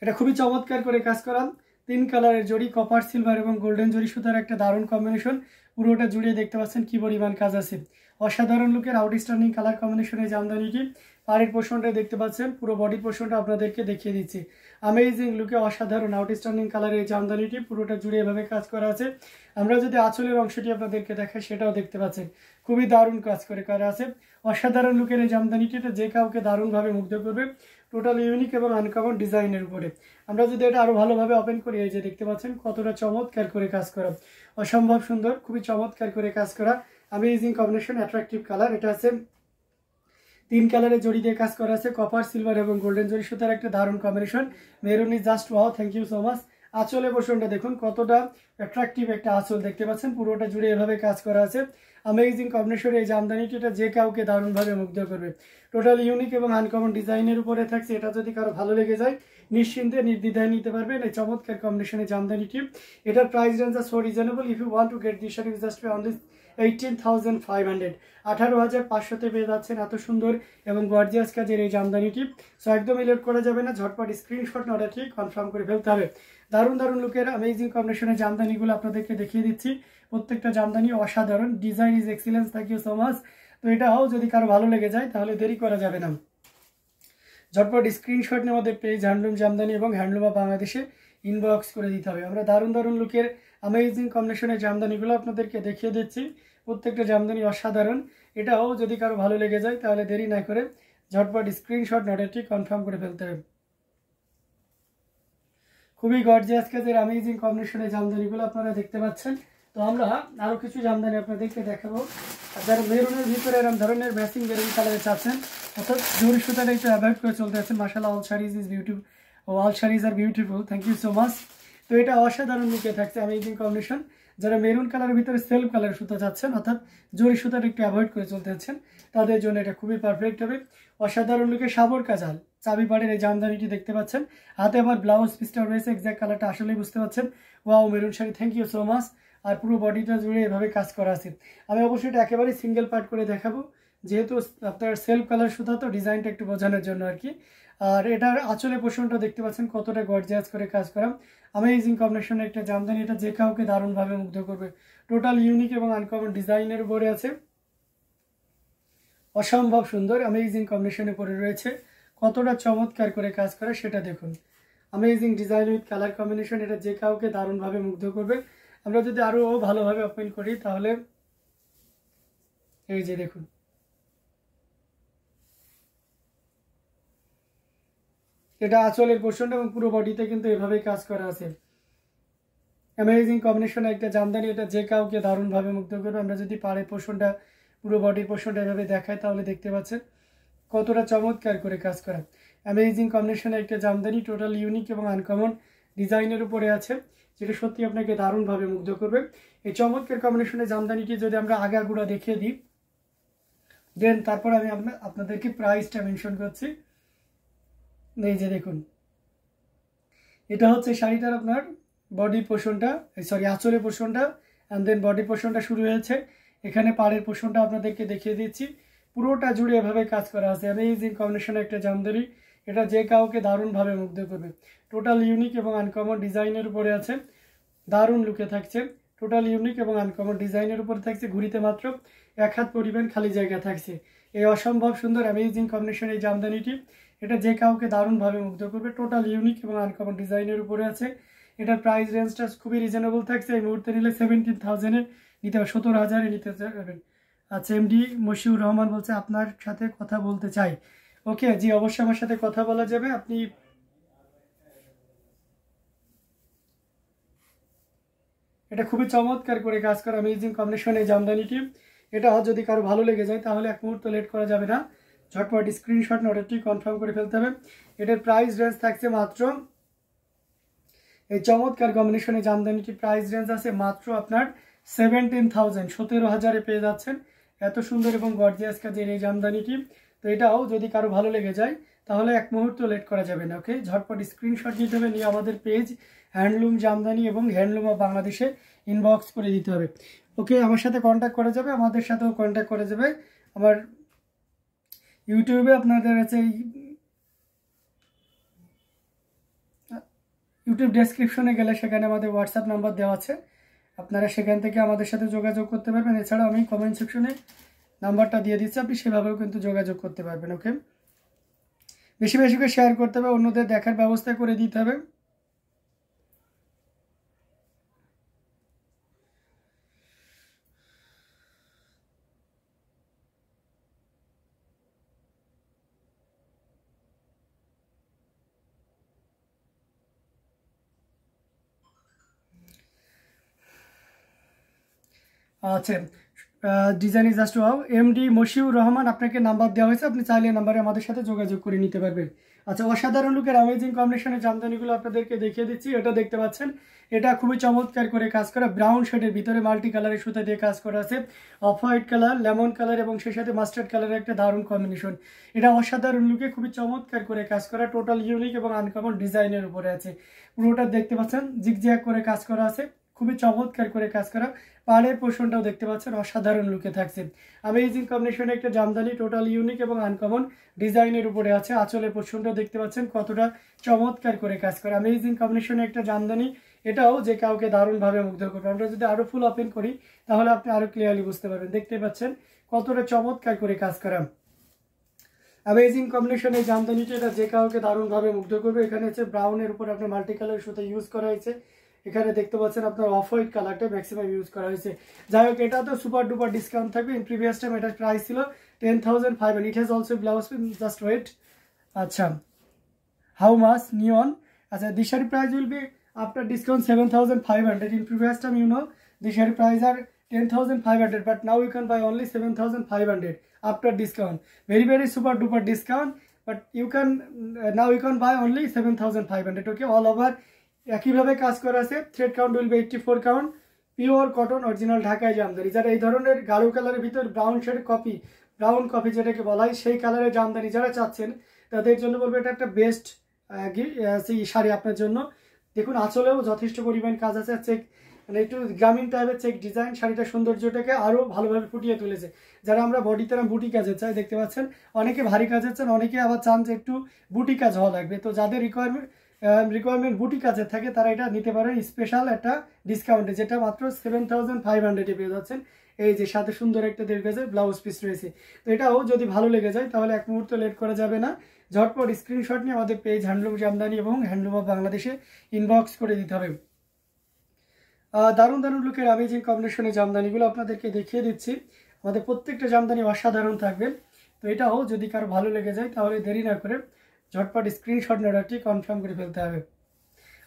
এটা খুবই চমৎকার করে কাজ করা, 3 কালারের জড়ি, কপার সিলভার এবং গোল্ডেন জড়ি সুতার একটা দারুণ কম্বিনেশন। পুরোটা জুড়ে দেখতে পাচ্ছেন কি পরিমাণ কাজ আছে। অসাধারণ লুকের আউটস্ট্যান্ডিং কালার কম্বিনেশন এই জামদানিটি। পাড়ের পোর্শনটা দেখতে পাচ্ছেন, পুরো বডি পোর্শনটা আপনাদেরকে দেখিয়ে দিচ্ছি। আমেজিং লুকে অসাধারণ আউটস্ট্যান্ডিং কালারের এই জামদানিটি পুরোটা জুড়ে এভাবে কাজ করা আছে। আমরা যদি আঁচলের অংশটি আপনাদেরকে দেখাই সেটাও দেখতে পাচ্ছেন, খুবই দারুণ কাজ করে করা আছে। অসাধারণ লুকের এই জামদানিটি, এটা যে কাউকে দারুণভাবে মুগ্ধ করবে। টোটাল ইউনিক এবং আনকমন ডিজাইনের উপরে। আমরা যদি এটা আরো ভালোভাবে ওপেন করি, এই যে দেখতে পাচ্ছেন কতটা চমৎকার করে কাজ করা, অসম্ভব সুন্দর, খুবই চমৎকার করে কাজ করা। Amazing combination, attractive colour. এটা আছে 3 কালারের জড়ি দিয়ে কাজ করা আছে, কপার সিলভার এবং গোল্ডেন জড়ি সুতার একটা দারুণ combination. Maroon is just wow, thank you so much. আঁচলে পোর্শনটা দেখুন কতটা অ্যাট্রাকটিভ একটা আঁচল দেখতে পাচ্ছেন, পুরোটা জুড়ে এভাবে কাজ করা আছে। অ্যামেজিং কম্বিনেশন এই জামদানিটি, এটা যে কাউকে দারুণভাবে মুগ্ধ করবে। টোটাল ইউনিক এবং আনকমন ডিজাইনের উপরে থাকছে। এটা যদি কারো ভালো লেগে যায় নিশ্চিন্তে নির্দ্বিধায় নিতে পারবেন এই চমৎকার কম্বিনেশনের জামদানিটি। এটার price range are so reasonable. If you want to get this sari just only 18,500, 18,500-তে পেয়ে যাচ্ছেন এত সুন্দর এবং গর্জিয়াস কাজের এই জামদানিটি। সো একদমই লেট করা যাবে না, ঝটপট স্ক্রিনশট না অর্ডার ঠিক কনফার্ম করে ফেলতে হবে। দারুণ দারুণ লুকের অ্যামেজিং কম্বিনেশনের জামদানিগুলো আপনাদেরকে দেখিয়ে দিচ্ছি। প্রত্যেকটা জামদানি অসাধারণ, design is excellence, thank you so much. তো এটাও যদি কারো ভালো লেগে যায় তাহলে দেরি করা যাবে না, ঝটপট স্ক্রিনশট নিয়ে আমাদের পেজ হ্যান্ডলুম জামদানি এবং হ্যান্ডলুম অফ বাংলাদেশে ইনবক্স করে দিতে হবে। আমরা দারুণ দারুণ লুকের অ্যামেজিং কম্বিনেশনের জামদানিগুলো আপনাদেরকে দেখিয়ে দিচ্ছি। প্রত্যেকটা জামদানি অসাধারণ। এটাও যদি কারো ভালো লেগে যায় তাহলে দেরি না করে ঝটপট স্ক্রিনশট অর্ডারটি কনফার্ম করে ফেলতে হবে। খুবই গর্জিয়াস কাজের অ্যামেজিং কম্বিনেশনের জামদানিগুলো আপনারা দেখতে পাচ্ছেন। তো আমরা আরও কিছু জামদানি আপনাদেরকে দেখাবো। যারা মেরুনের ভিতরে এরকম ধরনের ম্যাচিং মেরুন কালারে চাচ্ছেন, অর্থাৎ জরি সুতাটা একটু অ্যাভয়েড করে চলতে আছেন, মাশাআল্লাহ all saris is beautiful, all saris are beautiful, thank you so much. তো এটা অসাধারণ লুকে থাকছে অ্যামেজিং কম্বিনেশন। যারা মেরুন কালারের ভিতরে সেলফ কালার সুতা চাচ্ছেন, অর্থাৎ জরি সুতাটা একটু অ্যাভয়েড করে চলতে আছেন, তাদের জন্য এটা খুবই পারফেক্ট হবে। অসাধারণ লুকে সাবর কাজাল চাবি পাড়ের এই জামদানিটি দেখতে পাচ্ছেন। হাতে আমার ব্লাউজ পিসটা রয়েছে, এক্সাক্ট কালারটা আসলেই বুঝতে পাচ্ছেন। Wow maroon sari, thank you so much. আর পুরো বডিটা জুড়ে এভাবে কাজ করা আছে। আমি অবশ্যই এটা একেবারে সিঙ্গেল পার্ট করে দেখাবো, যেহেতু আপনার সেলফ কালার সুতা, তো ডিজাইনটা একটু বোঝানোর জন্য আর কি। আর এটার আঁচলে পোর্শনটা দেখতে পাচ্ছেন কতটা গর্জিয়াস করে কাজ করা। অ্যামেজিং কম্বিনেশনের একটা জামদানি, এটা যে কাউকে দারুণভাবে মুগ্ধ করবে। টোটাল ইউনিক এবং আনকমন ডিজাইনের উপরে আছে, অসম্ভব সুন্দর অ্যামেজিং কম্বিনেশনের উপরে রয়েছে। কতটা চমৎকার করে কাজ করে সেটা দেখুন। Amazing design with colour combination, এটা যে কাউকে দারুণভাবে মুগ্ধ করবে। আমরা যদি আরো ভালোভাবে ওপেন করি তাহলে এই যে দেখুন, এটা আঁচলের পোর্শনটা এবং পুরো বডিতে কিন্তু এভাবেই কাজ করা আছে। অ্যামেজিং কম্বিনেশনে একটা জামদানি, এটা যে কাউকে দারুণভাবে মুগ্ধ করবে। আমরা যদি পাড়ের পোর্শনটা, পুরো বডির পোর্শনটা এভাবে দেখাই তাহলে দেখতে পাচ্ছেন কতটা চমৎকার করে কাজ করা। অ্যামেজিং কম্বিনেশনে একটা জামদানি, টোটাল ইউনিক এবং আনকমন ডিজাইনের উপরে আছে, যেটা সত্যি আপনাকে দারুণভাবে মুগ্ধ করবে। এই চমৎকার কম্বিনেশনের জামদানিটি যদি আমরা আগাগুড়া দেখিয়ে দিই, দেন তারপর আমি আপনাদেরকে প্রাইসটা মেনশন করছি। এই যে দেখুন, এটা হচ্ছে শাড়িটার আপনার বডি পোর্শনটা, সরি আঁচলের পোর্শনটা, অ্যান্ড দেন বডি পোর্শনটা শুরু হয়েছে। এখানে পাড়ের পোর্শনটা আপনাদেরকে দেখিয়ে দিচ্ছি, পুরোটা জুড়ে এভাবে কাজ করা আছে। অ্যামেজিং কম্বিনেশনের একটা জামদানি, এটা যে কাউকে দারুণভাবে মুগ্ধ করবে। টোটাল ইউনিক এবং আনকমন ডিজাইনের উপরে আছে, দারুণ লুকে থাকছে। টোটাল ইউনিক এবং আনকমন ডিজাইনের উপরে থাকছে, ঘুরিতে মাত্র 1 হাত পরিমাণ খালি জায়গা থাকছে। এই অসম্ভব সুন্দর অ্যামেজিং কম্বিনেশন এই জামদানিটি, এটা যে কাউকে দারুণভাবে মুগ্ধ করবে। টোটাল ইউনিক এবং আনকমন ডিজাইনের উপরে আছে। এটার প্রাইস রেঞ্জটা খুবই রিজনেবল থাকছে। এই মুহূর্তে নিলে 17,000-এ নিতে হবে, 17,000-এ নিতে পারবেন। আচ্ছা, এমডি মশিউর রহমান বলছে আপনার সাথে কথা বলতে চাই। ওকে জি, অবশ্যই আমার সাথে কথা বলা যাবে। আপনি এটা খুবই চমৎকার করে কাজ করা অ্যামেজিং কম্বিনেশন এই জামদানিটি। এটা যদি কারো ভালো লেগে যায় তাহলে এক মুহূর্ত লেট করা যাবে না, ঝটপট স্ক্রিনশট অর্ডারটি কনফার্ম করে ফেলতে হবে। এটার প্রাইস রেঞ্জ থাকছে মাত্র, এই চমৎকার কম্বিনেশনে জামদানিটি প্রাইস রেঞ্জ আছে মাত্র আপনার 17,000, 17,000-এ পেয়ে যাচ্ছেন এত সুন্দর এবং গর্জিয়াস কাজের এই জামদানিটি। তো এটাও যদি কারো ভালো লেগে যায় তাহলে এক মুহূর্ত লেট করা যাবে না। ওকে, ঝটপট স্ক্রিনশট নিতে হবে, নিয়ে আমাদের পেজ হ্যান্ডলুম জামদানি এবং হ্যান্ডলুম অফ বাংলাদেশে ইনবক্স করে দিতে হবে। ওকে, আমার সাথে কন্ট্যাক্ট করা যাবে, আমাদের সাথেও কন্ট্যাক্ট করা যাবে। আমার ইউটিউবে আপনাদের আছে ইউটিউব ডেসক্রিপশনে গেলে সেখানে আমাদের হোয়াটসঅ্যাপ নাম্বার দেওয়া আছে, আপনারা সেখান থেকে আমাদের সাথে যোগাযোগ করতে পারবেন। এছাড়াও আমি কমেন্ট সেকশনে নাম্বারটা দিয়ে দিচ্ছি, আপনি সেভাবেও কিন্তু যোগাযোগ করতে পারবেন। ওকে, বেশি বেশি করে শেয়ার করতে হবে, অন্যদের দেখার ব্যবস্থা করে দিতে হবে। আচ্ছা, design is just wow. MD Moshiur Rahman, আপনাকে নাম্বার দেওয়া হয়েছে, আপনি চাইলে নাম্বারে আমাদের সাথে যোগাযোগ করে নিতে পারবেন। আচ্ছা, অসাধারণ লুকের অ্যামেজিং কম্বিনেশনের জামদানিগুলো আপনাদেরকে দেখিয়ে দিচ্ছি। এটা দেখতে পাচ্ছেন, এটা খুবই চমৎকার করে কাজ করা, ব্রাউন শেডের ভিতরে মাল্টি কালারের সুতা দিয়ে কাজ করা আছে, off white colour, lemon colour এবং সেই সাথে মাস্টার্ড কালারের একটা দারুণ কম্বিনেশন। এটা অসাধারণ লুকে খুবই চমৎকার করে কাজ করা, টোটাল ইউনিক এবং আনকমন ডিজাইনের উপরে আছে। পুরোটা দেখতে পাচ্ছেন জিগজ্যাগ করে কাজ করা আছে, খুবই চমৎকার করে কাজ করা। পাড়ের পোর্শনটাও দেখতে পাচ্ছেন অসাধারণ লুকে থাকছে। অ্যামেজিং কম্বিনেশনে একটা জামদানি, টোটাল ইউনিক এবং আনকমন ডিজাইনের উপরে আছে। আঁচলের পোর্শনটাও দেখতে পাচ্ছেন কতটা চমৎকার করে কাজ করে। অ্যামেজিং কম্বিনেশনে একটা জামদানি, এটাও যে কাউকে দারুণভাবে মুগ্ধ করবে। আমরা যদি আরো ফুল ওপেন করি তাহলে আপনি আরো ক্লিয়ারলি বুঝতে পারবেন। দেখতে পাচ্ছেন কতটা চমৎকার করে কাজ করা। অ্যামেজিং কম্বিনেশন এই জামদানিটা, এটা যে কাউকে দারুণভাবে মুগ্ধ করবে। এখানে হচ্ছে ব্রাউনের উপর আপনার মাল্টি কালার সুতা ইউজ করা হয়েছে। এখানে দেখতে পাচ্ছেন আপনার অফ হোয়াইট কালারটা ম্যাক্সিমাম ইউজ করা হয়েছে। যাই হোক, এটা তো সুপার ডুপার ডিসকাউন্ট থাকবে। ইন প্রিভিয়াস টাইম এটার প্রাইস ছিল 10,500। It has also blouse piece, just wait. আচ্ছা, হাউ মাচ নিয়ন? আচ্ছা, this shari price will be after discount 7,500. In previous time, you know, the shari price are 10,500, but now you can buy only 7,500 after discount. Very very super duper discount, but you can now you can buy only 7,500. Okay, all over একইভাবে কাজ করা আছে। Thread count will be 84 count, pure cotton original Dhakai Jamdani. যারা এই ধরনের গাঢ় কালারের ভিতর brown shade coffee, brown coffee যেটাকে বলা হয়, সেই কালারের জামদানি যারা চাচ্ছেন তাদের জন্য বলবো এটা একটা বেস্ট শাড়ি আপনার জন্য। দেখুন আঁচলেও যথেষ্ট পরিমাণ কাজ আছে, চেক মানে একটু গ্রামীণ টাইপের চেক ডিজাইন। শাড়িটা সৌন্দর্যটাকে আরও ভালোভাবে ফুটিয়ে তুলেছে। যারা আমরা বডিতে বুটি কাজের চাই, দেখতে পাচ্ছেন অনেকে ভারী কাজের চান, অনেকে আবার চান যে একটু বুটি কাজ হওয়া লাগবে। তো যাদের রিকোয়ারমেন্ট বুটি কাজের থাকে তারা এটা নিতে পারেন স্পেশাল একটা ডিসকাউন্টে, যেটা মাত্র 7,500 পেয়ে যাচ্ছেন। এই যে সাথে সুন্দর একটা 1.5 গজের ব্লাউজ পিস রয়েছে। তো এটাও যদি ভালো লেগে যায় তাহলে এক মুহূর্ত লেট করা যাবে না, ঝটপট স্ক্রিনশট নিয়ে আমাদের পেজ হ্যান্ডলুম জামদানি এবং হ্যান্ডলুম অফ বাংলাদেশে ইনবক্স করে দিতে হবে। দারুণ দারুণ লুকের অ্যামেজিং কম্বিনেশনের জামদানিগুলো আপনাদেরকে দেখিয়ে দিচ্ছি। আমাদের প্রত্যেকটা জামদানি অসাধারণ থাকবে। তো এটাও যদি কারো ভালো লেগে যায় তাহলে দেরি না করে ঝটপট স্ক্রিনশট নেওয়াটি কনফার্ম করে ফেলতে হবে।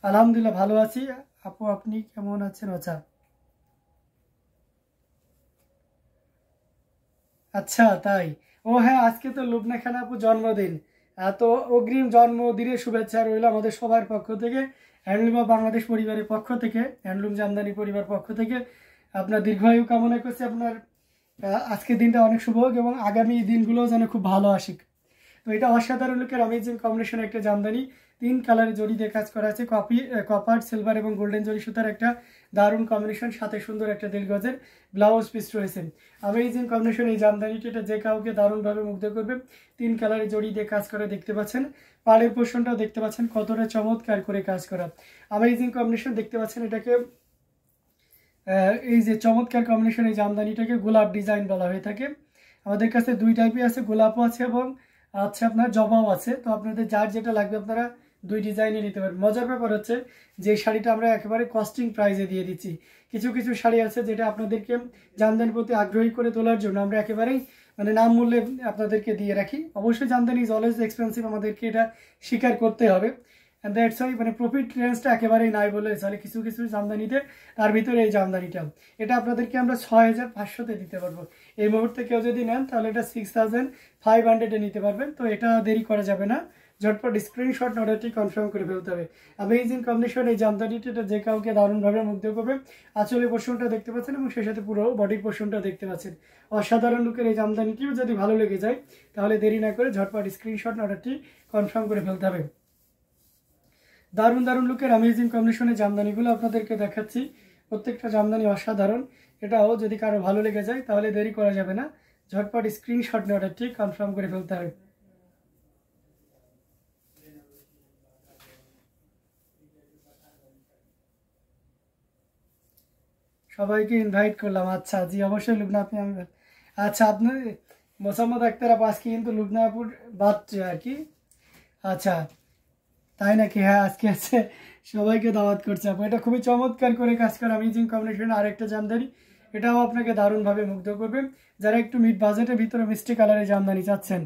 আলহামদুলিল্লাহ ভালো আছি আপু, আপনি কেমন আছেন? আচ্ছা তাই, ও হ্যাঁ, আজকে তো লুবনা খান আপু জন্মদিন। তো অগ্রিম জন্মদিনের শুভেচ্ছা রইল আমাদের সবার পক্ষ থেকে, হ্যান্ডলুম অফ বাংলাদেশ পরিবারের পক্ষ থেকে, হ্যান্ডলুম জামদানি পরিবার পক্ষ থেকে আপনার দীর্ঘায়ু কামনা করছি। আপনার আজকের দিনটা অনেক শুভ হোক এবং আগামী দিনগুলো যেন খুব ভালো আসুক। তো এটা অসাধারণ লুকের অ্যামেজিং কম্বিনেশন একটা জামদানি, 3 কালারের জড়ি দিয়ে কাজ করা আছে, কপার, সিলভার এবং গোল্ডেন জড়ি সুতার একটা দারুণ কম্বিনেশন, সাথে সুন্দর একটা 1.5 গজের ব্লাউজ পিস রয়েছে। অ্যামেজিং কম্বিনেশন এই জামদানিটি, এটা যে কাউকে দারুণভাবে মুগ্ধ করবে। 3 কালারের জড়ি দিয়ে কাজ করে দেখতে পাচ্ছেন, পাড়ের পোর্শনটাও দেখতে পাচ্ছেন কতটা চমৎকার করে কাজ করা। অ্যামেজিং কম্বিনেশন দেখতে পাচ্ছেন, এটাকে এই যে চমৎকার কম্বিনেশন এই জামদানিটাকে গোলাপ ডিজাইন বলা হয়ে থাকে। আমাদের কাছে 2 টাইপই আছে, গোলাপও আছে এবং আচ্ছা আপনার জবাও আছে। তো আপনাদের যার যেটা লাগবে আপনারা 2 ডিজাইনে নিতে পারেন। মজার ব্যাপার হচ্ছে যে শাড়িটা আমরা একেবারে কস্টিং প্রাইসে দিয়ে দিচ্ছি। কিছু কিছু শাড়ি আছে যেটা আপনাদেরকে জামদানির প্রতি আগ্রহী করে তোলার জন্য আমরা একেবারেই মানে নাম মূল্যে আপনাদেরকে দিয়ে রাখি। অবশ্যই জামদানি ইজ অলওয়েজ এক্সপেন্সিভ, আমাদেরকে এটা স্বীকার করতে হবে। অ্যান্ড দ্যাটস ওয়াই মানে প্রফিট রেঞ্জটা একেবারেই নাই বলে চলে কিছু কিছু জামদানিতে। তার ভিতরে এই জামদানিটা, এটা আপনাদেরকে আমরা 6,500-তে দিতে পারবো। এই মুহূর্তে কেউ যদি নেন তাহলে এটা 6,500-এ নিতে পারবেন। তো এটা দেরি করা যাবে না, ঝটপট স্ক্রিনশট অর্ডারটি কনফার্ম করে ফেলতে হবে। অ্যামেজিং কম্বিনেশন এই জামদানিটি, এটা যে কাউকে দারুণভাবে মুগ্ধ করবে। আঁচলের পোর্শনটা দেখতে পাচ্ছেন এবং সেই সাথে পুরো বডির পোর্শনটা দেখতে পাচ্ছেন। অসাধারণ লুকের এই জামদানিটিও যদি ভালো লেগে যায় তাহলে দেরি না করে ঝটপট স্ক্রিনশট অর্ডারটি কনফার্ম করে ফেলতে হবে। দারুণ দারুণ লুকের অ্যামেজিং কম্বিনেশনের জামদানিগুলো আপনাদেরকে দেখাচ্ছি। প্রত্যেকটা জামদানি অসাধারণ। এটাও যদি কারো ভালো লেগে যায় তাহলে দেরি করা যাবে না, ঝটপট স্ক্রিনশট নিয়ে অর্ডারটি কনফার্ম করে ফেলতে হবে। সবাইকে ইনভাইট করলাম। আচ্ছা জি অবশ্যই লুবনা আপনি আমি আচ্ছা আপনি মোসাম্মদ আক্তার আপু আজকে কিন্তু লুবনা আপুর বাচ্চা আর কি। আচ্ছা তাই নাকি? হ্যাঁ আজকে আছে, সবাইকে দাওয়াত করছে আপু। এটা খুবই চমৎকার করে কাজ করা অ্যামেজিং কম্বিনেশন। আরেকটা জামদানি, এটাও আপনাকে দারুণভাবে মুগ্ধ করবে যারা একটু মিড বাজেটের ভিতরে মিষ্টি কালারের জামদানি চাচ্ছেন।